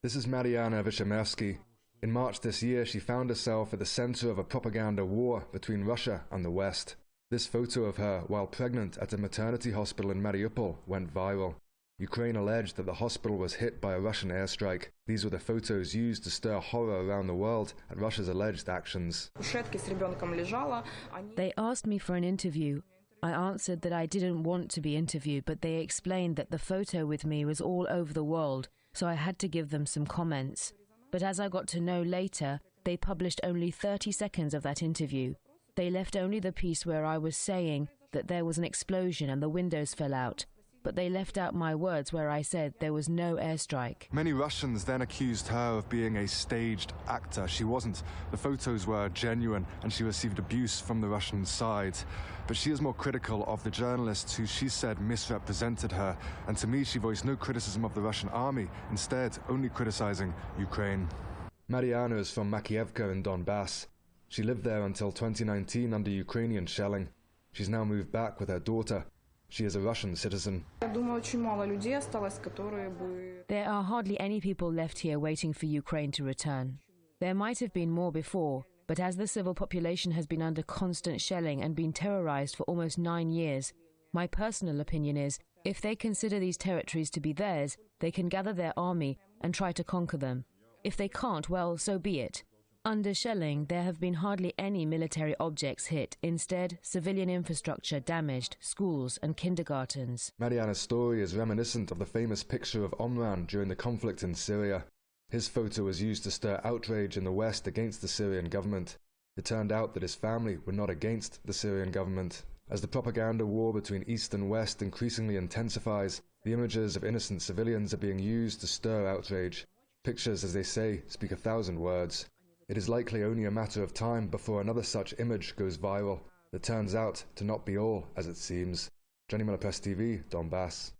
This is Marianna Vyshemirsky. In March this year, she found herself at the center of a propaganda war between Russia and the West. This photo of her while pregnant at a maternity hospital in Mariupol went viral. Ukraine alleged that the hospital was hit by a Russian airstrike. These were the photos used to stir horror around the world at Russia's alleged actions. They asked me for an interview. I answered that I didn't want to be interviewed, but they explained that the photo with me was all over the world, so I had to give them some comments. But as I got to know later, they published only 30 seconds of that interview. They left only the piece where I was saying that there was an explosion and the windows fell out. But they left out my words where I said there was no airstrike. Many Russians then accused her of being a staged actor. She wasn't. The photos were genuine and she received abuse from the Russian side. But she is more critical of the journalists who she said misrepresented her. And to me, she voiced no criticism of the Russian army, instead only criticizing Ukraine. Marianna is from Makiivka in Donbass. She lived there until 2019 under Ukrainian shelling. She's now moved back with her daughter. She is a Russian citizen. There are hardly any people left here waiting for Ukraine to return. There might have been more before, but as the civil population has been under constant shelling and been terrorized for almost 9 years, my personal opinion is, if they consider these territories to be theirs, they can gather their army and try to conquer them. If they can't, well, so be it. Under shelling, there have been hardly any military objects hit. Instead, civilian infrastructure damaged, schools and kindergartens. Marianna's story is reminiscent of the famous picture of Omran during the conflict in Syria. His photo was used to stir outrage in the West against the Syrian government. It turned out that his family were not against the Syrian government. As the propaganda war between East and West increasingly intensifies, the images of innocent civilians are being used to stir outrage. Pictures, as they say, speak 1,000 words. It is likely only a matter of time before another such image goes viral that turns out to not be all as it seems. Johnny Miller Press TV, Donbass.